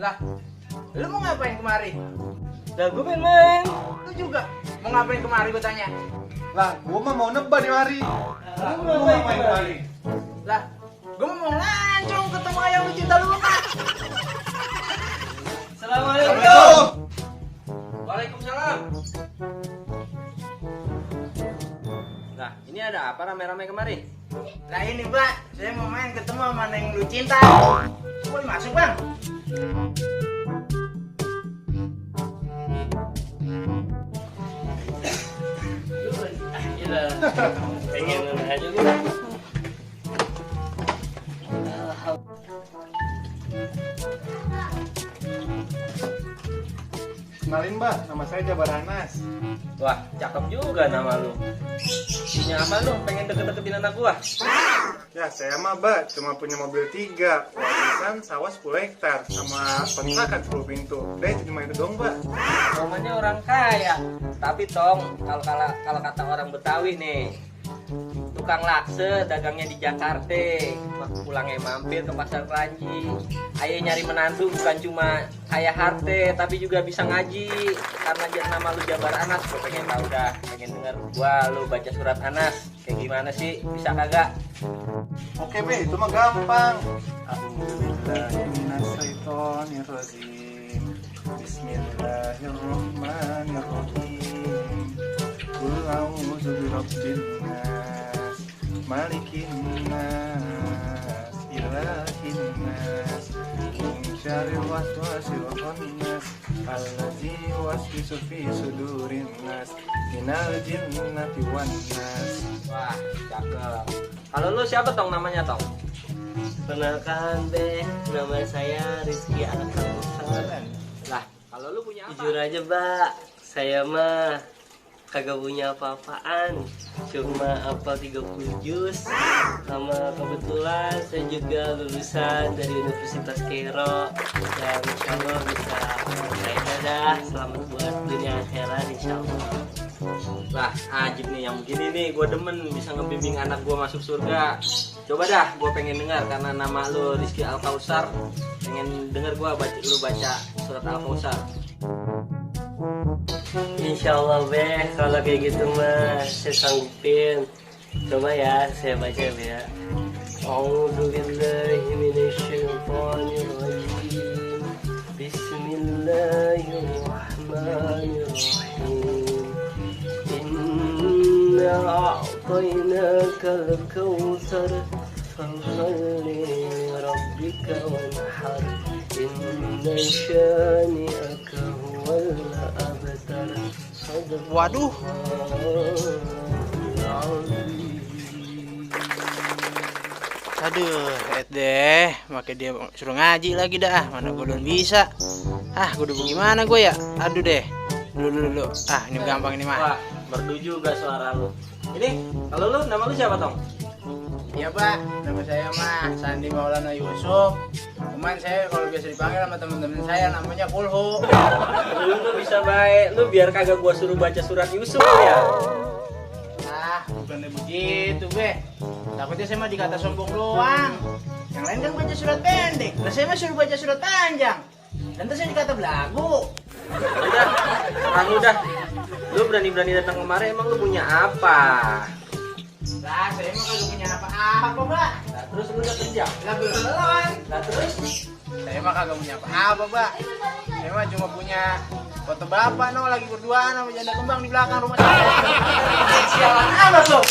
Lah, lu mau ngapain kemari? Lah gue main. Lu juga mau ngapain kemari gue tanya? Lah, gua mah mau nebak di mari. Lah, Lu ngapain kemari? Lah, gue mau lancung ketemu ayam lu cinta lu kan? Assalamualaikum. Waalaikumsalam. Nah, ini ada apa rame-rame kemari? Lah ini Mbak, saya mau main ketemu sama Neng lu cinta. Boleh masuk Bang? Gila. Pengen aja gue. Kenalin Mbak, nama saya Jabar Anas. Wah, cakep juga nama lu. Punya apa lu? Pengen deket-deketin anak gua? Ya, saya mah Mbak, cuma punya mobil 3, warisan sawah 10 hektar, sama kontrakan 10 pintu. Udah itu cuma itu dong Mbak. Namanya orang kaya. Tapi Tong, kalau kata orang Betawi nih, tukang lakse dagangnya di Jakarta, pulangnya mampir ke pasar Keranji. Ayo nyari menantu bukan cuma kaya harta, tapi juga bisa ngaji. Karena nama lu Jabar Anas, gue pengen tahu dah, pengen denger gua lu baca surat Anas. Kayak gimana sih? Bisa kagak? Oke Be, itu mah gampang. Alhamdulillahirrahmanirrahim. Bismillahirrahmanirrahim. Qul a'udzu birabbin nas, malikin nas, ilahin nas, min syarril waswasil khannas, allazi yuwaswisu fi sudurin nas, minal jinnati wan nas. Wah, cakep. Kalau lu siapa Tong namanya Tong? Perkenalkan Be, nama saya Rizky Al-Kausar. Lah, kalau lu punya apa? Jujur aja Mbak, saya mah kagak punya apa-apaan, cuma apa 30 juz. Sama kebetulan saya juga lulusan dari Universitas Cairo, dan insya Allah bisa saya dadah selamat buat dunia akhirat insya Allah. Lah, ajib nih yang begini nih, gue demen bisa ngebimbing anak gue masuk surga. Coba dah, gue pengen dengar karena nama lu Rizky Al-Kausar. Pengen denger gue lu baca surat Al-Kausar. Insya Allah Be, kalau kayak gitu mah saya sanggupin. Coba ya, saya baca ya. A'udzubillahi minasyaitonirrajim. Bismillahirrahmanirrahim. Inna a'tainakal kautsar fasholli lirabbika wanhar. Inna syani'aka huwal abtar. Waduh. Aduh, lihat deh, makanya dia suruh ngaji lagi dah. Mana gue belum bisa. Ah, gue udah gimana gue ya? Aduh deh. Dulu. Ah, ini gampang ini mah. Wah, merdu juga suara lu. Ini, kalau lu, nama lu siapa Tong? Iya Pak, nama saya mah Sandi Maulana Yusuf. Cuman saya kalau biasa dipanggil sama teman-teman saya namanya Kulhu. Lu bisa baik, lu biar kagak gua suruh baca surat Yusuf ya. Ah, bukannya begitu Be. Takutnya saya mah dikata sombong doang. Yang lain kan baca surat pendek. Nah saya mah suruh baca surat panjang. Nanti saya dikata belagu. Udah, terang lu dah. Lu berani-berani datang kemari, emang lu punya apa? Lah, saya mah kagak punya apa-apa, Mbak. Nah, terus lu udah kerja? Lah belum. Nah, terus? Saya mah kagak punya apa-apa, Mbak. Saya mah cuma punya foto bapak lagi berduaan sama janda kembang di belakang rumah saya. Sialan amat lo.